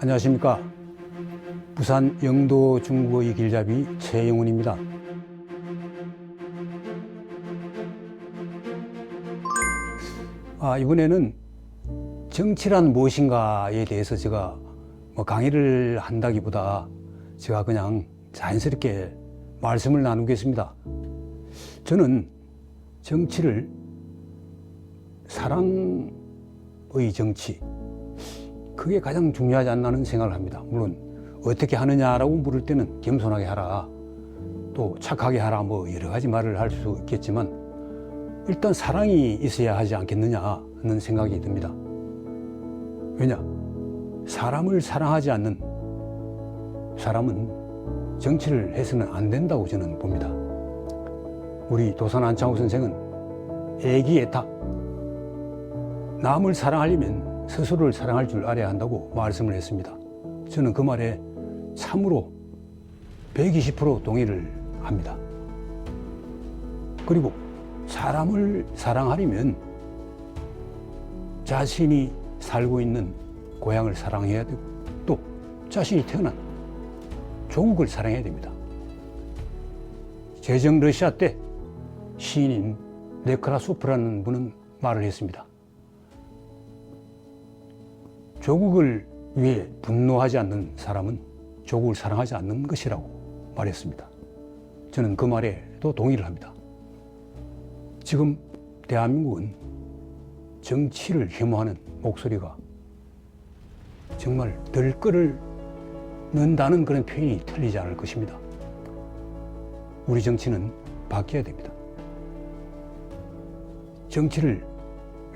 안녕하십니까. 부산 영도 중국어의 길잡이 최영훈입니다. 이번에는 정치란 무엇인가에 대해서 제가 강의를 한다기보다 제가 그냥 자연스럽게 말씀을 나누겠습니다. 저는 정치를 사랑의 정치, 그게 가장 중요하지 않나는 생각을 합니다. 물론 어떻게 하느냐라고 물을 때는 겸손하게 하라, 또 착하게 하라, 여러 가지 말을 할 수 있겠지만 일단 사랑이 있어야 하지 않겠느냐 하는 생각이 듭니다. 왜냐? 사람을 사랑하지 않는 사람은 정치를 해서는 안 된다고 저는 봅니다. 우리 도산 안창호 선생은 애기애타, 남을 사랑하려면 스스로를 사랑할 줄 알아야 한다고 말씀을 했습니다. 저는 그 말에 참으로 120% 동의를 합니다. 그리고 사람을 사랑하려면 자신이 살고 있는 고향을 사랑해야 되고, 또 자신이 태어난 조국을 사랑해야 됩니다. 제정 러시아 때 시인인 네크라소프라는 분은 말을 했습니다. 조국을 위해 분노하지 않는 사람은 조국을 사랑하지 않는 것이라고 말했습니다. 저는 그 말에도 동의를 합니다. 지금 대한민국은 정치를 혐오하는 목소리가 정말 들끓는다는 그런 표현이 틀리지 않을 것입니다. 우리 정치는 바뀌어야 됩니다. 정치를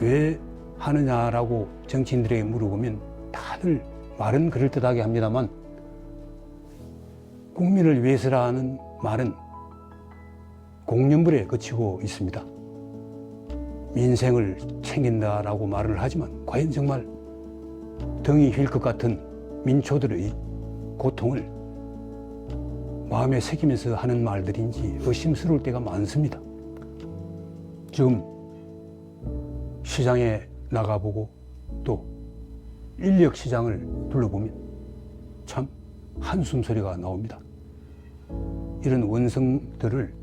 왜 하느냐라고 정치인들에게 물어보면 다들 말은 그럴듯하게 합니다만, 국민을 위해서라는 말은 공연불에 그치고 있습니다. 민생을 챙긴다라고 말을 하지만 과연 정말 등이 휠 것 같은 민초들의 고통을 마음에 새기면서 하는 말들인지 의심스러울 때가 많습니다. 지금 시장에 나가보고 또 인력 시장을 둘러보면 참 한숨 소리가 나옵니다. 이런 원성들을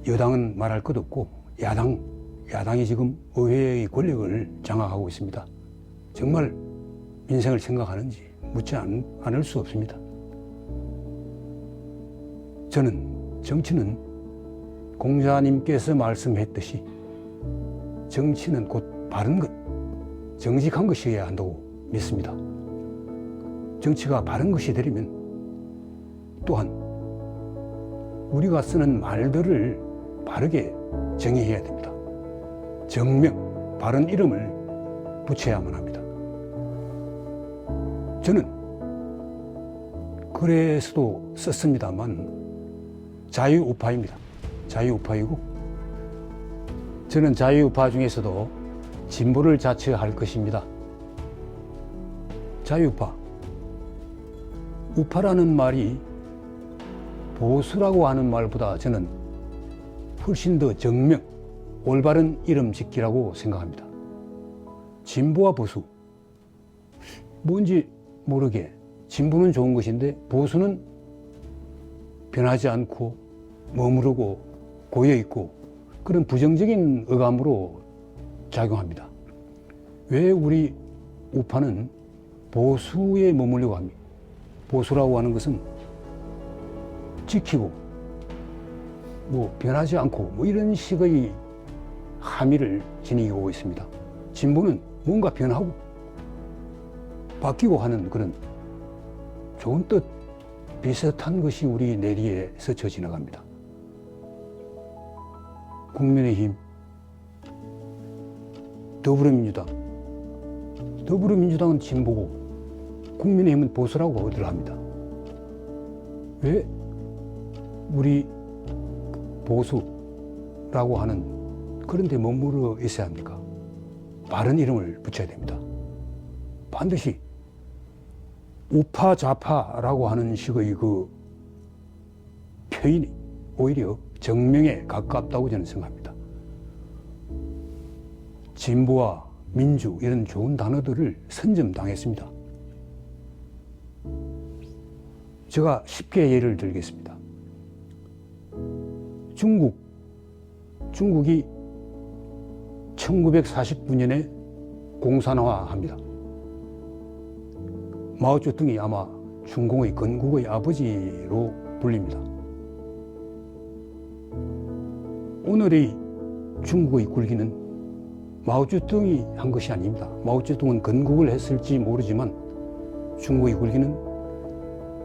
여당은 말할 것 없고 야당이 지금 의회의 권력을 장악하고 있습니다. 정말 민생을 생각하는지 묻지 않을 수 없습니다. 저는 정치는 공자님께서 말씀했듯이 정치는 곧 바른 것, 정직한 것이어야 한다고 믿습니다. 정치가 바른 것이 되려면 또한 우리가 쓰는 말들을 바르게 정의해야 됩니다. 정명, 바른 이름을 붙여야만 합니다. 저는 그래서도 썼습니다만 자유우파입니다. 자유우파이고, 저는 자유우파 중에서도 진보를 자처할 것입니다. 자유우파, 우파라는 말이 보수라고 하는 말보다 저는 훨씬 더 정명, 올바른 이름 짓기라고 생각합니다. 진보와 보수, 뭔지 모르게 진보는 좋은 것인데 보수는 변하지 않고 머무르고 고여있고 그런 부정적인 어감으로 작용합니다. 왜 우리 우파는 보수에 머물려고 합니까? 보수라고 하는 것은 지키고 변하지 않고 이런 식의 함의를 지니고 있습니다. 진보는 뭔가 변하고 바뀌고 하는 그런 좋은 뜻 비슷한 것이 우리 내리에 스쳐 지나갑니다. 국민의힘, 더불어민주당은 진보고 국민의힘은 보수라고 어들 합니다. 왜 우리 보수라고 하는 그런 데 머무르 있어야 합니까? 바른 이름을 붙여야 됩니다. 반드시 우파 좌파라고 하는 식의 그 표현이 오히려 정명에 가깝다고 저는 생각합니다. 진보와 민주 이런 좋은 단어들을 선점당했습니다. 제가 쉽게 예를 들겠습니다. 중국이 1949년에 공산화합니다. 마오쩌둥이 아마 중공의 건국의 아버지로 불립니다. 오늘의 중국의 굴기는 마오쩌둥이 한 것이 아닙니다. 마오쩌둥은 건국을 했을지 모르지만 중국의 굴기는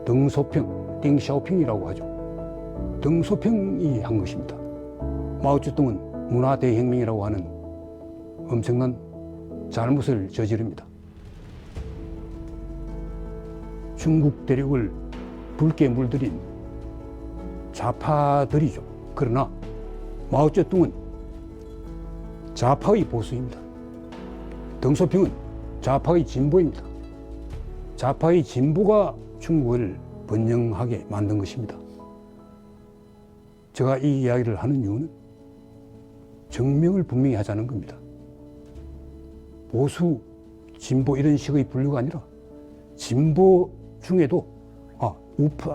덩소평, 띵샤오핑이라고 하죠. 덩소평이 한 것입니다. 마오쩌둥은 문화대혁명이라고 하는 엄청난 잘못을 저지릅니다. 중국 대륙을 붉게 물들인 좌파들이죠. 그러나 마오쩌둥은 좌파의 보수입니다. 덩소평은 좌파의 진보입니다. 좌파의 진보가 중국을 번영하게 만든 것입니다. 제가 이 이야기를 하는 이유는 정명을 분명히 하자는 겁니다. 보수, 진보 이런 식의 분류가 아니라 진보 중에도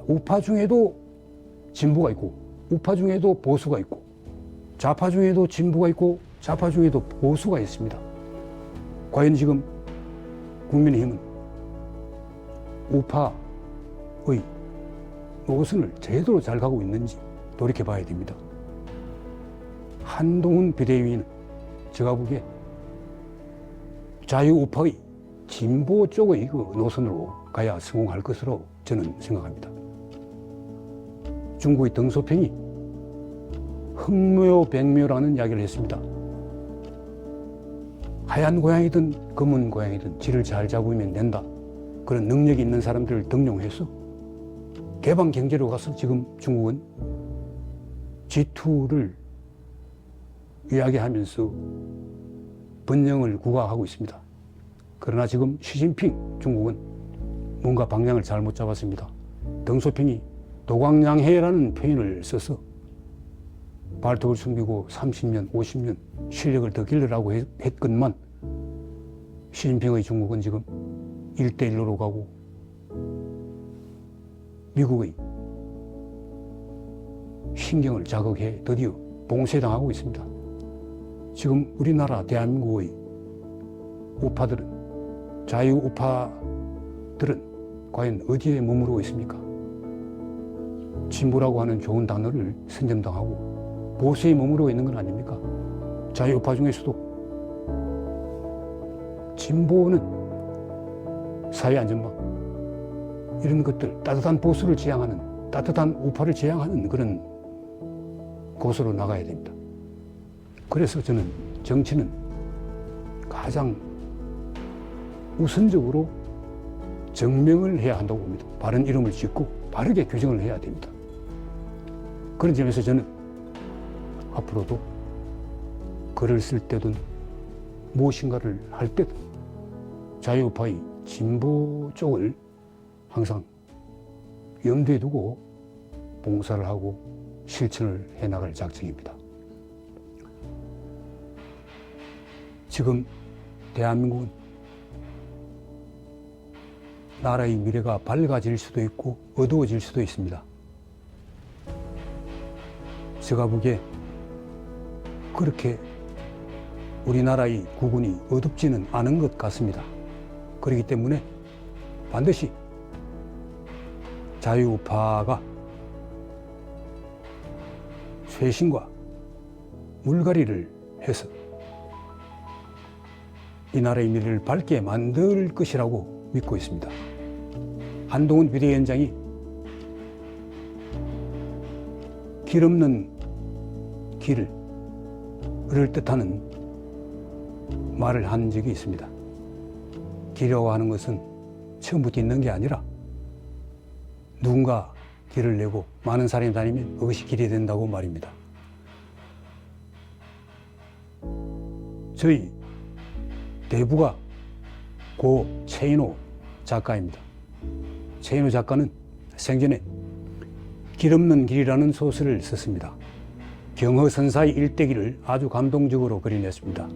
우파 중에도 진보가 있고 우파 중에도 보수가 있고 좌파 중에도 진보가 있고 좌파 중에도 보수가 있습니다. 과연 지금 국민의힘은 우파의 노선을 제대로 잘 가고 있는지 돌이켜봐야 됩니다. 한동훈 비대위는 제가 보기에 자유우파의 진보 쪽의 그 노선으로 가야 성공할 것으로 저는 생각합니다. 중국의 덩소평이 흑묘백묘라는 이야기를 했습니다. 하얀 고양이든 검은 고양이든 쥐를 잘 잡으면 된다. 그런 능력이 있는 사람들을 등용해서 개방 경제로 가서 지금 중국은 G2를 이야기하면서 번영을 구가하고 있습니다. 그러나 지금 시진핑 중국은 뭔가 방향을 잘못 잡았습니다. 덩소평이 도광양해라는 표현을 써서 발톱을 숨기고 30년, 50년 실력을 더 길러라고 했건만 시진핑의 중국은 지금 1대1로 가고 미국의 신경을 자극해 드디어 봉쇄당하고 있습니다. 지금 우리나라 대한민국의 우파들은 자유우파들은 과연 어디에 머무르고 있습니까? 진보라고 하는 좋은 단어를 선점당하고 보수에 머무르고 있는 건 아닙니까? 자유우파 중에서도 진보는 사회안전망 이런 것들 따뜻한 보수를 지향하는 따뜻한 우파를 지향하는 그런 곳으로 나가야 됩니다. 그래서 저는 정치는 가장 우선적으로 정명을 해야 한다고 봅니다. 바른 이름을 짓고 바르게 규정을 해야 됩니다. 그런 점에서 저는 앞으로도 글을 쓸 때든 무엇인가를 할 때든 자유우파의 진보 쪽을 항상 염두에 두고 봉사를 하고 실천을 해나갈 작정입니다. 지금 대한민국은 나라의 미래가 밝아질 수도 있고 어두워질 수도 있습니다. 제가 보기에 그렇게 우리나라의 국운이 어둡지는 않은 것 같습니다. 그렇기 때문에 반드시 자유우파가 쇄신과 물갈이를 해서 이 나라의 미래를 밝게 만들 것이라고 믿고 있습니다. 한동훈 비대위원장이 길 없는 길을 뜻하는 말을 한 적이 있습니다. 길이라고 하는 것은 처음부터 있는 게 아니라 누군가 길을 내고 많은 사람이 다니면 그것이 길이 된다고 말입니다. 저희 대부가 고 최인호 작가입니다. 최인호 작가는 생전에 길 없는 길이라는 소설을 썼습니다. 경허선사의 일대기를 아주 감동적으로 그려냈습니다.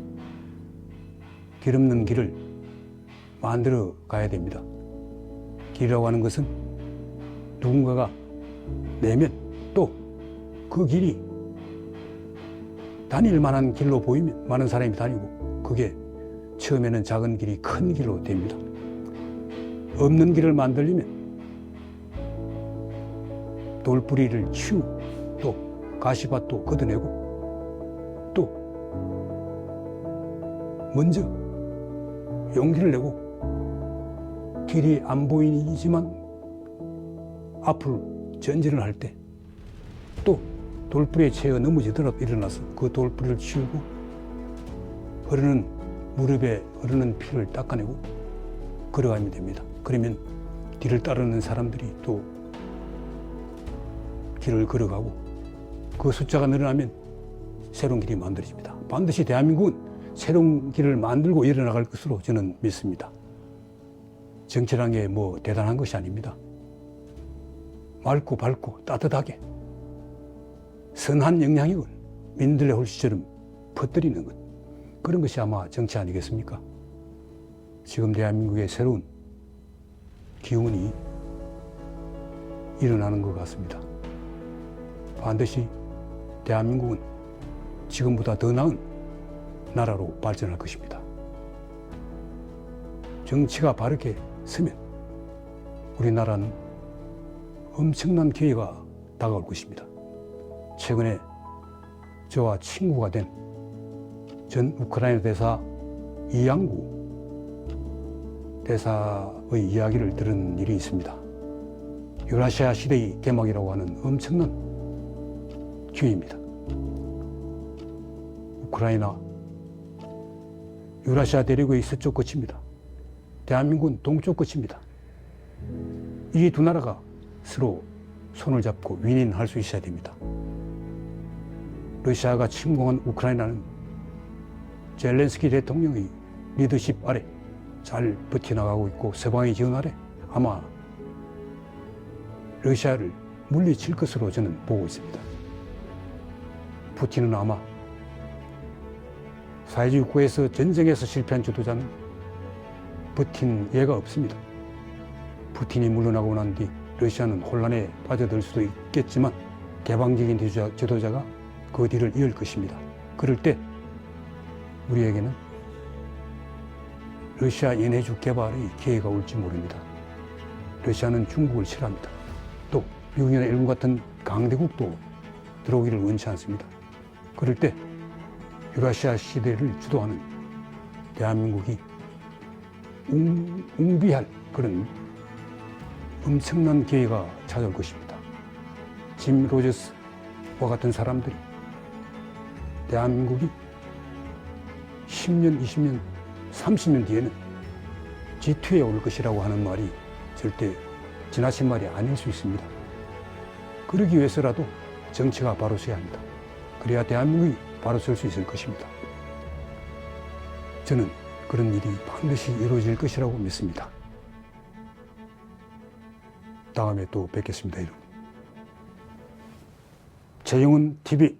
길 없는 길을 만들어 가야 됩니다. 길이라고 하는 것은 누군가가 내면 또 그 길이 다닐 만한 길로 보이면 많은 사람이 다니고 그게 처음에는 작은 길이 큰 길로 됩니다. 없는 길을 만들려면 돌뿌리를 치우고 또 가시밭도 걷어내고 또 먼저 용기를 내고 길이 안 보이지만 앞으로 전진을 할 때 또 돌뿌리에 채여 넘어지더라도 일어나서 그 돌뿌리를 치우고 흐르는 무릎에 흐르는 피를 닦아내고 걸어가면 됩니다. 그러면 뒤를 따르는 사람들이 또 길을 걸어가고 그 숫자가 늘어나면 새로운 길이 만들어집니다. 반드시 대한민국은 새로운 길을 만들고 일어나갈 것으로 저는 믿습니다. 정치라는 게 뭐 대단한 것이 아닙니다. 맑고 밝고 따뜻하게 선한 영향력을 민들레 홀씨처럼 퍼뜨리는 것, 그런 것이 아마 정치 아니겠습니까? 지금 대한민국의 새로운 기운이 일어나는 것 같습니다. 반드시 대한민국은 지금보다 더 나은 나라로 발전할 것입니다. 정치가 바르게 서면 우리나라는 엄청난 기회가 다가올 것입니다. 최근에 저와 친구가 된 전 우크라이나 대사 이양구 대사의 이야기를 들은 일이 있습니다. 유라시아 시대의 개막이라고 하는 엄청난 기회입니다. 우크라이나, 유라시아 대륙의 서쪽 끝입니다. 대한민국은 동쪽 끝입니다. 이 두 나라가 서로 손을 잡고 윈윈할 수 있어야 됩니다. 러시아가 침공한 우크라이나는 젤렌스키 대통령의 리더십 아래 잘 버텨나가고 있고 서방의 지원 아래 아마 러시아를 물리칠 것으로 저는 보고 있습니다. 푸틴은 아마 사회주의 국가에서 전쟁에서 실패한 지도자는 버틴 예가 없습니다. 푸틴이 물러나고 난 뒤 러시아는 혼란에 빠져들 수도 있겠지만 개방적인 지도자가 그 뒤를 이을 것입니다. 그럴 때 우리에게는 러시아 연해주 개발의 기회가 올지 모릅니다. 러시아는 중국을 싫어합니다. 또 미국이나 일본 같은 강대국도 들어오기를 원치 않습니다. 그럴 때 유라시아 시대를 주도하는 대한민국이 웅비할 그런 엄청난 기회가 찾아올 것입니다. 짐 로저스와 같은 사람들이 대한민국이 10년, 20년, 30년 뒤에는 G2에 올 것이라고 하는 말이 절대 지나친 말이 아닐 수 있습니다. 그러기 위해서라도 정치가 바로 서야 합니다. 그래야 대한민국이 바로 설 수 있을 것입니다. 저는 그런 일이 반드시 이루어질 것이라고 믿습니다. 다음에 또 뵙겠습니다, 여러분. 최영훈 TV